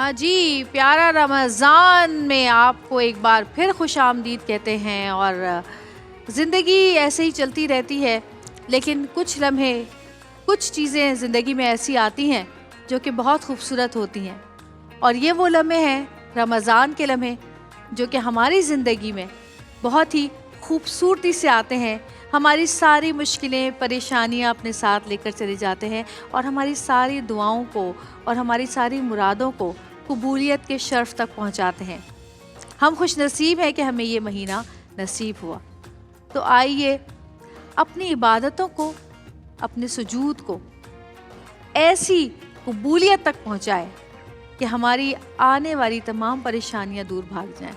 ہاں جی، پیارا رمضان میں آپ کو ایک بار پھر خوش آمدید کہتے ہیں. اور زندگی ایسے ہی چلتی رہتی ہے، لیکن کچھ لمحے کچھ چیزیں زندگی میں ایسی آتی ہیں جو کہ بہت خوبصورت ہوتی ہیں. اور یہ وہ لمحے ہیں، رمضان کے لمحے، جو کہ ہماری زندگی میں بہت ہی خوبصورتی سے آتے ہیں. ہماری ساری مشکلیں پریشانیاں اپنے ساتھ لے کر چلے جاتے ہیں اور ہماری ساری دعاؤں کو اور ہماری ساری مرادوں کو قبولیت کے شرف تک پہنچاتے ہیں. ہم خوش نصیب ہیں کہ ہمیں یہ مہینہ نصیب ہوا. تو آئیے اپنی عبادتوں کو، اپنے سجود کو ایسی قبولیت تک پہنچائیں کہ ہماری آنے والی تمام پریشانیاں دور بھاگ جائیں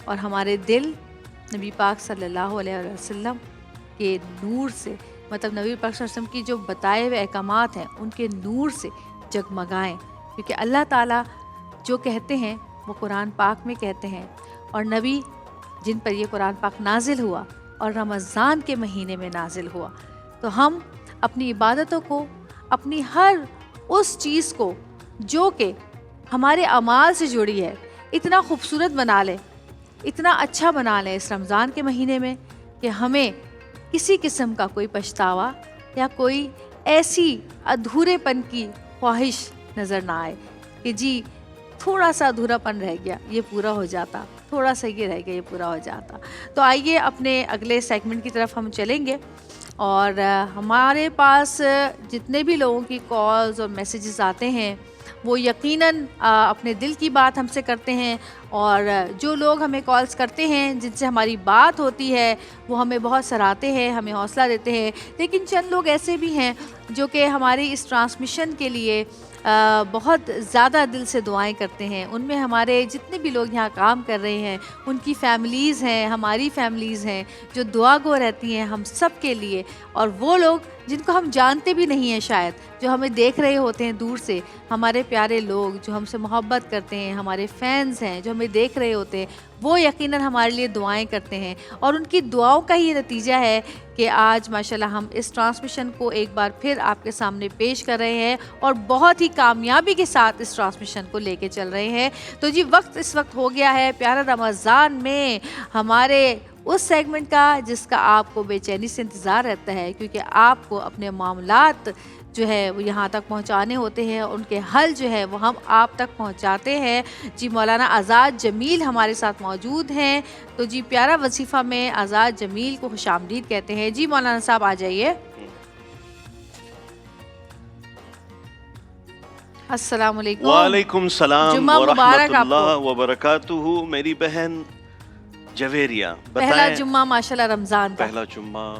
اور ہمارے دل نبی پاک صلی اللہ علیہ وسلم کے نور سے، مطلب نبی پاک صلی اللہ علیہ وسلم کی جو بتائے ہوئے احکامات ہیں ان کے نور سے جگمگائیں. کیونکہ اللہ تعالیٰ جو کہتے ہیں وہ قرآن پاک میں کہتے ہیں، اور نبی جن پر یہ قرآن پاک نازل ہوا اور رمضان کے مہینے میں نازل ہوا. تو ہم اپنی عبادتوں کو، اپنی ہر اس چیز کو جو کہ ہمارے اعمال سے جڑی ہے، اتنا خوبصورت بنا لیں، اتنا اچھا بنا لیں اس رمضان کے مہینے میں کہ ہمیں کسی قسم کا کوئی پچھتاوا یا کوئی ایسی ادھورے پن کی خواہش نظر نہ آئے کہ جی تھوڑا سا ادھورا پن رہ گیا، یہ پورا ہو جاتا، تھوڑا سا یہ رہ گیا، یہ پورا ہو جاتا. تو آئیے اپنے اگلے سیگمنٹ کی طرف ہم چلیں گے. اور ہمارے پاس جتنے بھی لوگوں کی کالز اور میسیجز آتے ہیں وہ یقیناً اپنے دل کی بات ہم سے کرتے ہیں. اور جو لوگ ہمیں کالز کرتے ہیں، جن سے ہماری بات ہوتی ہے، وہ ہمیں بہت سراہتے ہیں، ہمیں حوصلہ دیتے ہیں. لیکن چند لوگ ایسے بھی ہیں جو کہ ہماری اس ٹرانسمیشن کے لیے بہت زیادہ دل سے دعائیں کرتے ہیں. ان میں ہمارے جتنے بھی لوگ یہاں کام کر رہے ہیں، ان کی فیملیز ہیں، ہماری فیملیز ہیں جو دعا گو رہتی ہیں ہم سب کے لیے. اور وہ لوگ جن کو ہم جانتے بھی نہیں ہیں، شاید جو ہمیں دیکھ رہے ہوتے ہیں دور سے، ہمارے پیارے لوگ جو ہم سے محبت کرتے ہیں، ہمارے فینز ہیں جو ہمیں دیکھ رہے ہوتے ہیں، وہ یقیناً ہمارے لیے دعائیں کرتے ہیں. اور ان کی دعاؤں کا ہی نتیجہ ہے کہ آج ماشاءاللہ ہم اس ٹرانسمیشن کو ایک بار پھر آپ کے سامنے پیش کر رہے ہیں اور بہت ہی کامیابی کے ساتھ اس ٹرانسمیشن کو لے کے چل رہے ہیں. تو جی اس وقت ہو گیا ہے پیارا رمضان میں ہمارے اس سیگمنٹ کا جس کا آپ کو بے چینی سے انتظار رہتا ہے، کیونکہ آپ کو اپنے معاملات جو ہے وہ یہاں تک پہنچانے ہوتے ہیں، ان کے حل جو ہے وہ ہم آپ تک پہنچاتے ہیں. جی مولانا آزاد جمیل ہمارے ساتھ موجود ہیں. تو جی پیارا وظیفہ میں آزاد جمیل کو خوش آمدید کہتے ہیں. جی مولانا صاحب آ جائیے. السلام علیکم. وعلیکم السلام جمعہ مبارک ورحمۃ آپ کو. اللہ وبرکاتہ. میری بہن جویریہ، پہلا جمعہ ماشاءاللہ رمضان کا. پہلا جمعہ،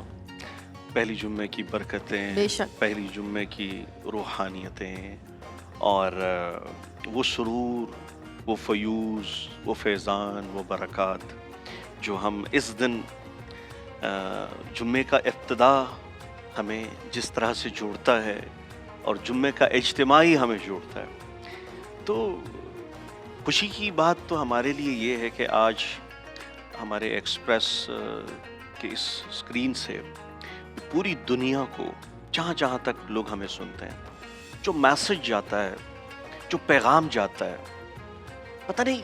پہلی جمعے کی برکتیں، بے شک. پہلی جمعے کی روحانیتیں اور وہ سرور، وہ فیوز، وہ فیضان، وہ برکات جو ہم اس دن جمعے کا ابتدا ہمیں جس طرح سے جوڑتا ہے اور جمعے کا اجتماعی ہمیں جوڑتا ہے. تو خوشی کی بات تو ہمارے لیے یہ ہے کہ آج ہمارے ایکسپریس کے اس اسکرین سے پوری دنیا کو، جہاں جہاں تک لوگ ہمیں سنتے ہیں، جو میسج جاتا ہے، جو پیغام جاتا ہے، پتہ نہیں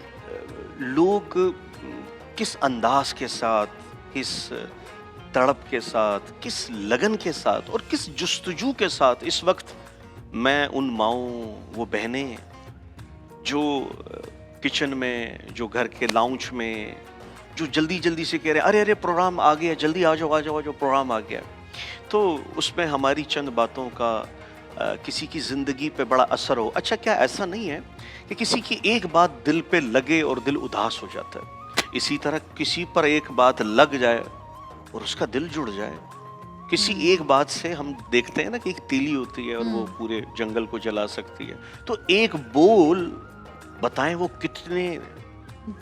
لوگ کس انداز کے ساتھ، کس تڑپ کے ساتھ، کس لگن کے ساتھ اور کس جستجو کے ساتھ اس وقت میں ان ماؤں، وہ بہنیں جو کچن میں، جو گھر کے لاؤنج میں، جو جلدی جلدی سے کہہ رہے ہیں ارے پروگرام آ گیا، جلدی آ جاؤ پروگرام آ گیا. تو اس میں ہماری چند باتوں کا کسی کی زندگی پہ بڑا اثر ہو. اچھا کیا ایسا نہیں ہے کہ کسی کی ایک بات دل پہ لگے اور دل اداس ہو جاتا ہے؟ اسی طرح کسی پر ایک بات لگ جائے اور اس کا دل جڑ جائے. کسی ایک بات سے ہم دیکھتے ہیں نا کہ ایک تیلی ہوتی ہے اور وہ پورے جنگل کو جلا سکتی ہے. تو ایک بول بتائیں وہ کتنے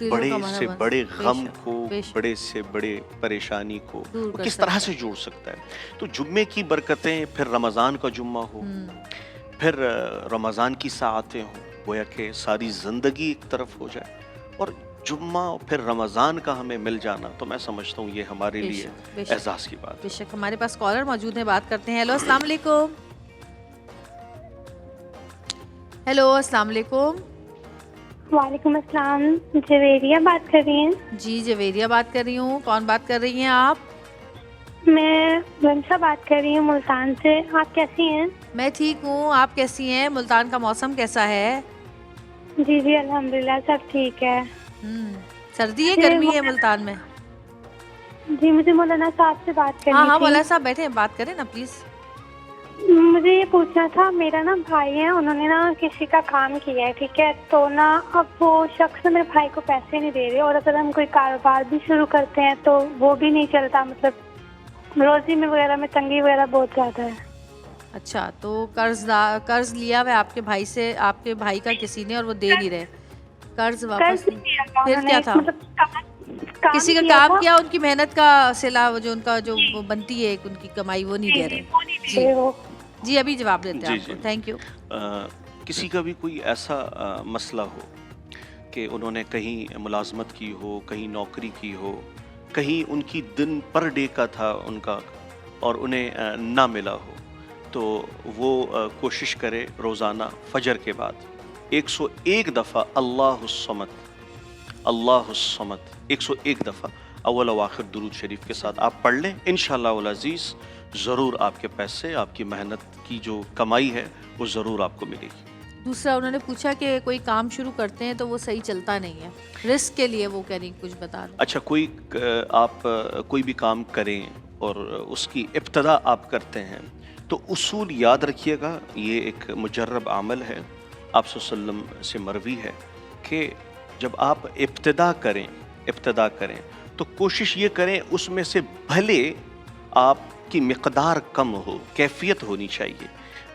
بڑے سے بڑے غم کو، بڑے سے بڑے پریشانی کو کس طرح سے جوڑ سکتا ہے. تو جمعے کی برکتیں، پھر رمضان کا جمعہ ہو، پھر رمضان کی ساعتیں ہوں، گویا کہ ساری زندگی ایک طرف ہو جائے اور جمعہ پھر رمضان کا ہمیں مل جانا، تو میں سمجھتا ہوں یہ ہمارے لیے اعزاز کی بات ہے. بے شک. ہمارے پاس کالر موجود ہیں، بات کرتے ہیں. ہیلو السلام علیکم. ہیلو السلام علیکم. وعلیکم السلام، جویریہ بات کر رہی ہیں؟ جی جویریہ بات کر رہی ہوں. کون بات کر رہی ہیں آپ؟ میں ونشا بات کر رہی ہوں ملتان سے. آپ کیسی ہیں؟ میں ٹھیک ہوں. آپ کیسی ہیں؟ ملتان کا موسم کیسا ہے؟ جی جی الحمدللہ سب ٹھیک ہے. سردی ہے گرمی ہے ملتان میں؟ جی مجھے مولانا صاحب سے بات ہاں کرنی ہاں تھی. مولانا صاحب بیٹھے ہیں، بات کریں نا پلیز. مجھے یہ پوچھنا تھا، میرا نا بھائی ہے، انہوں نے نا کسی کا کام کیا ہے، ٹھیک ہے، تو نا اب وہ شخص میرے بھائی کو پیسے نہیں دے رہے، اور اگر ہم کوئی کاروبار بھی شروع کرتے ہیں تو وہ بھی نہیں چلتا، مطلب روزی میں وغیرہ میں تنگی وغیرہ بہت زیادہ ہے. اچھا، تو قرض لیا ہوا آپ کے بھائی سے، آپ کے بھائی کا کسی نے، اور وہ دے نہیں رہے قرض واپس؟ نہیں کیا تھا پھر انہوں کیا نے، تھا؟ مطلب کام کسی کا کیا کام تھا. کیا، ان کی محنت کا صلہ جو ان کا جو جی وہ بنتی ہے ایک ان کی کمائی، وہ نہیں جی دے جی رہے. وہ نہیں دے جی رہے وہ. جی ابھی جواب دیتے ہیں جی آپ کو. جی تھینک یو. کسی کا بھی کوئی ایسا مسئلہ ہو کہ انہوں نے کہیں ملازمت کی ہو، کہیں نوکری کی ہو، کہیں ان کی دن پر ڈے کا تھا ان کا، اور انہیں نہ ملا ہو، تو وہ کوشش کرے روزانہ فجر کے بعد 101 دفعہ اللہ الصمد، اللہ الصمد 101 دفعہ اول و آخر درود شریف کے ساتھ آپ پڑھ لیں. انشاءاللہ العزیز ضرور آپ کے پیسے، آپ کی محنت کی جو کمائی ہے وہ ضرور آپ کو ملے گی. دوسرا انہوں نے پوچھا کہ کوئی کام شروع کرتے ہیں تو وہ صحیح چلتا نہیں ہے، رسک کے لیے وہ کہہ رہی کچھ بتا دیں. اچھا، آپ کوئی بھی کام کریں اور اس کی ابتدا آپ کرتے ہیں تو اصول یاد رکھیے گا، یہ ایک مجرب عمل ہے، آپ صلی اللہ علیہ وسلم سے مروی ہے کہ جب آپ ابتدا کریں تو کوشش یہ کریں اس میں سے بھلے آپ کی مقدار کم ہو، کیفیت ہونی چاہیے.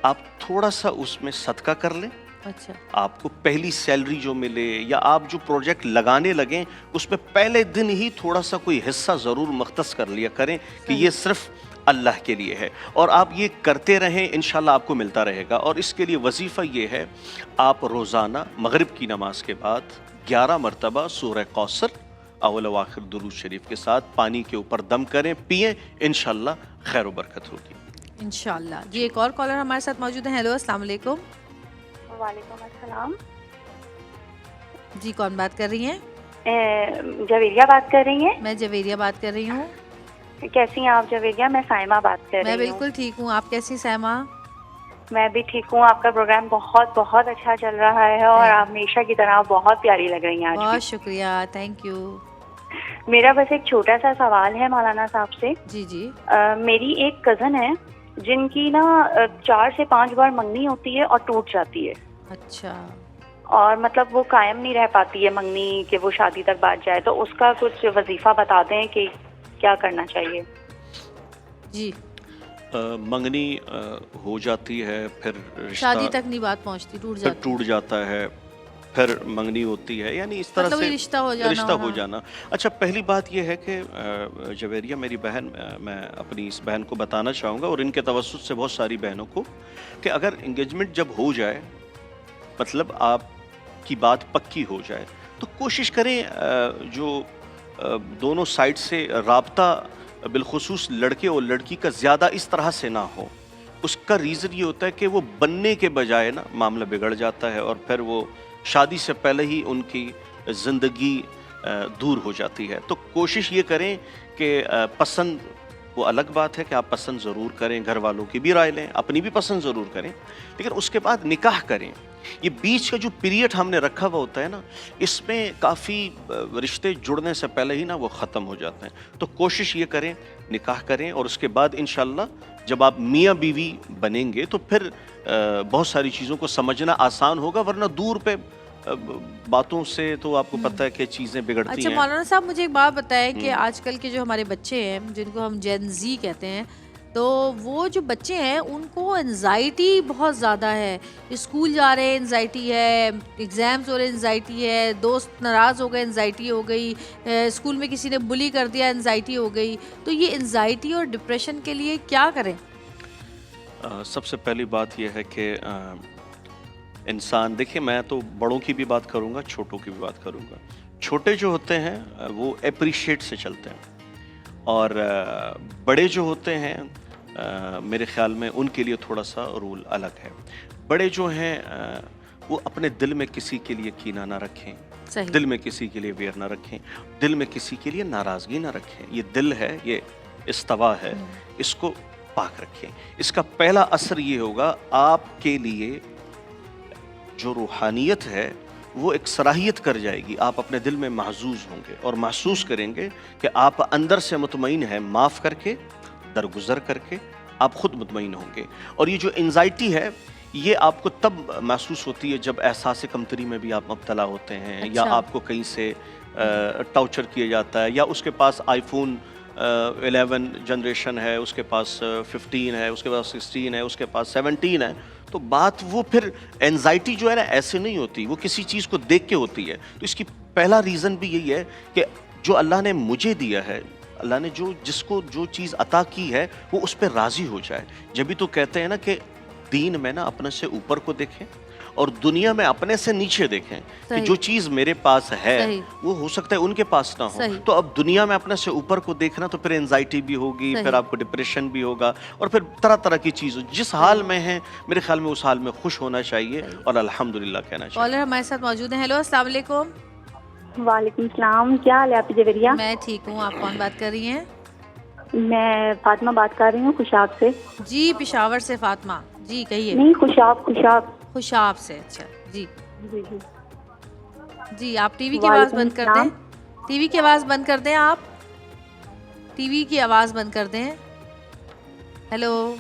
آپ تھوڑا سا اس میں صدقہ کر لیں. اچھا، آپ کو پہلی سیلری جو ملے یا آپ جو پروجیکٹ لگانے لگیں اس میں پہلے دن ہی تھوڑا سا کوئی حصہ ضرور مختص کر لیا کریں کہ یہ صرف اللہ کے لیے ہے، اور آپ یہ کرتے رہیں، انشاءاللہ آپ کو ملتا رہے گا. اور اس کے لیے وظیفہ یہ ہے، آپ روزانہ مغرب کی نماز کے بعد 11 مرتبہ سورہ کوثر اول و آخر درود شریف کے ساتھ پانی کے اوپر دم کریں، پئیں، انشاءاللہ خیر و برکت ہوگی. انشاءاللہ. جی ایک اور کالر ہمارے ساتھ موجود ہیں. ہیلو السلام علیکم. وعلیکم السلام. جی کون بات کر رہی ہیں؟ جویریہ بات کر رہی ہیں؟ میں جویریہ بات کر رہی ہوں. کیسی ہیں آپ جویریہ؟ میں سائمہ بات کر میں رہی ہوں. بالکل ٹھیک ہوں. آپ کیسی سائمہ؟ میں بھی ٹھیک ہوں. آپ کا پروگرام بہت بہت اچھا چل رہا ہے، اور آپ ہمیشہ کی طرح بہت پیاری لگ رہی ہیں آج بھی. بہت شکریہ، تھینک یو. میرا بس ایک چھوٹا سا سوال ہے مولانا صاحب سے. جی جی. میری ایک کزن ہے جن کی نا 4 سے 5 بار منگنی ہوتی ہے اور ٹوٹ جاتی ہے. اچھا. اور مطلب وہ قائم نہیں رہ پاتی ہے منگنی کہ وہ شادی تک بات جائے، تو اس کا کچھ وظیفہ بتا دیں کہ کیا کرنا چاہیے. جی. منگنی ہو جاتی ہے، پھر شادی رشتہ تک نہیں بات پہنچتی، پھر ٹوٹ جاتا ہے، پھر منگنی ہوتی ہے، یعنی اس طرح مطلب سے رشتہ ہو جانا. اچھا، پہلی بات یہ ہے کہ جویریہ میری بہن، میں اپنی اس بہن کو بتانا چاہوں گا اور ان کے توسط سے بہت ساری بہنوں کو، کہ اگر انگیجمنٹ جب ہو جائے، مطلب آپ کی بات پکی ہو جائے، تو کوشش کریں جو دونوں سائڈ سے رابطہ بالخصوص لڑکے اور لڑکی کا زیادہ اس طرح سے نہ ہو. اس کا ریزن یہ ہوتا ہے کہ وہ بننے کے بجائے نا معاملہ بگڑ جاتا ہے، اور پھر وہ شادی سے پہلے ہی ان کی زندگی دور ہو جاتی ہے. تو کوشش یہ کریں کہ پسند، وہ الگ بات ہے کہ آپ پسند ضرور کریں، گھر والوں کی بھی رائے لیں، اپنی بھی پسند ضرور کریں، لیکن اس کے بعد نکاح کریں. یہ بیچ کا جو پیریڈ ہم نے رکھا ہوا ہوتا ہے نا، اس میں کافی رشتے جڑنے سے پہلے ہی نا وہ ختم ہو جاتے ہیں. تو کوشش یہ کریں نکاح کریں، اور اس کے بعد انشاءاللہ جب آپ میاں بیوی بنیں گے تو پھر بہت ساری چیزوں کو سمجھنا آسان ہوگا، ورنہ دور پہ باتوں سے تو آپ کو پتہ ہے کہ چیزیں بگڑتی اچھا ہیں. مولانا صاحب مجھے ایک بات بتائیں کہ آج کل کے جو ہمارے بچے ہیں جن کو ہم جین زی کہتے ہیں، تو وہ جو بچے ہیں ان کو انزائٹی بہت زیادہ ہے. اسکول جا رہے ہیں انزائٹی ہے، ایگزامز ہو رہے انزائٹی ہے، دوست ناراض ہو گئے انزائٹی ہو گئی، اسکول میں کسی نے بلی کر دیا انزائٹی ہو گئی. تو یہ انزائٹی اور ڈپریشن کے لیے کیا کریں؟ سب سے پہلی بات یہ ہے کہ انسان، دیکھیں میں تو بڑوں کی بھی بات کروں گا، چھوٹوں کی بھی بات کروں گا. چھوٹے جو ہوتے ہیں وہ اپریشیٹ سے چلتے ہیں، اور بڑے جو ہوتے ہیں میرے خیال میں ان کے لیے تھوڑا سا رول الگ ہے. بڑے جو ہیں وہ اپنے دل میں کسی کے لیے کینہ نہ رکھیں، صحیح. دل میں کسی کے لیے ویر نہ رکھیں، دل میں کسی کے لیے ناراضگی نہ رکھیں. یہ دل ہے، یہ استوا ہے، اس کو پاک رکھیں. اس کا پہلا اثر یہ ہوگا آپ کے لیے جو روحانیت ہے وہ ایک صلاحیت کر جائے گی. آپ اپنے دل میں محظوظ ہوں گے اور محسوس کریں گے کہ آپ اندر سے مطمئن ہیں، معاف کر کے، درگزر کر کے آپ خود مطمئن ہوں گے. اور یہ جو انزائٹی ہے یہ آپ کو تب محسوس ہوتی ہے جب احساس کمتری میں بھی آپ مبتلا ہوتے ہیں، یا اچھا. آپ کو کہیں سے ٹارچر کیا جاتا ہے، یا اس کے پاس آئی فون 11 جنریشن ہے، اس کے پاس 15 ہے، اس کے پاس 16 ہے، اس کے پاس 17 ہے. تو بات وہ پھر اینزائٹی جو ہے نا ایسے نہیں ہوتی، وہ کسی چیز کو دیکھ کے ہوتی ہے. تو اس کی پہلا ریزن بھی یہی ہے کہ جو اللہ نے مجھے دیا ہے، اللہ نے جس کو جو چیز عطا کی ہے وہ اس پہ راضی ہو جائے. جبھی تو کہتے ہیں نا کہ دین میں نا اپنے سے اوپر کو دیکھیں اور دنیا میں اپنے سے نیچے دیکھیں کہ صحیح. جو چیز میرے پاس ہے صحیح. وہ ہو سکتا ہے ان کے پاس نہ ہو. صحیح. تو اب دنیا میں اپنے سے اوپر کو دیکھنا تو پھر انزائٹی بھی ہوگی، صحیح. پھر آپ کو ڈپریشن بھی ہوگا، اور پھر طرح طرح کی چیزیں. جس حال میں ہیں میرے خیال میں اس حال میں خوش ہونا چاہیے صحیح. اور الحمدللہ کہنا چاہیے. کالر ہمارے ساتھ موجود ہیں. ہیلو، السلام علیکم. وعلیکم السلام، کیا حال ہے آپ جویریہ؟ میں ٹھیک ہوں، آپ کون بات کر رہی ہیں؟ میں فاطمہ بات کر رہی ہوں خوشاب سے. جی پشاور سے فاطمہ جی، کہیے. نہیں، خوشاب. خوشاب سے. اچھا جی جی جی. جی آپ ٹی وی کی آواز وعلیکم بند کر دیں. السلام. ٹی وی کی آواز بند کر دیں، آپ ٹی وی کی آواز بند کر دیں. ہیلو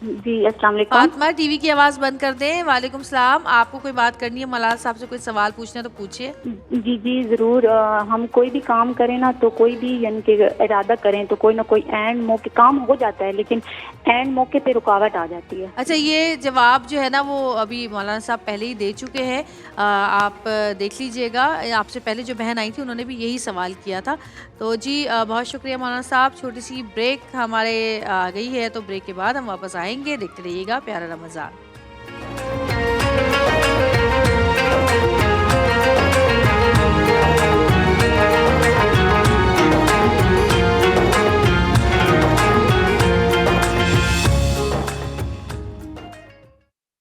جی السلام علیکم. فاطمہ، ٹی وی کی آواز بند کر دیں. وعلیکم السلام. آپ کو کوئی بات کرنی ہے ملال صاحب سے، کوئی سوال پوچھنا ہے تو پوچھیے. جی جی ضرور. ہم کوئی بھی کام کریں نا تو کوئی بھی یعنی کہ ارادہ کریں تو کوئی نہ کوئی اینڈ موقع کام ہو جاتا ہے، لیکن اینڈ موقع پہ رکاوٹ آ جاتی ہے. اچھا، یہ جواب جو ہے نا وہ ابھی مولانا صاحب پہلے ہی دے چکے ہیں. آپ دیکھ لیجئے گا. آپ سے پہلے جو بہن آئی تھی انہوں نے بھی یہی سوال کیا تھا. تو جی بہت شکریہ مولانا صاحب. چھوٹی سی بریک ہمارے آ گئی ہے، تو بریک کے بعد ہم واپس آئیں گے. دیکھتے رہیے گا پیارا رمضان.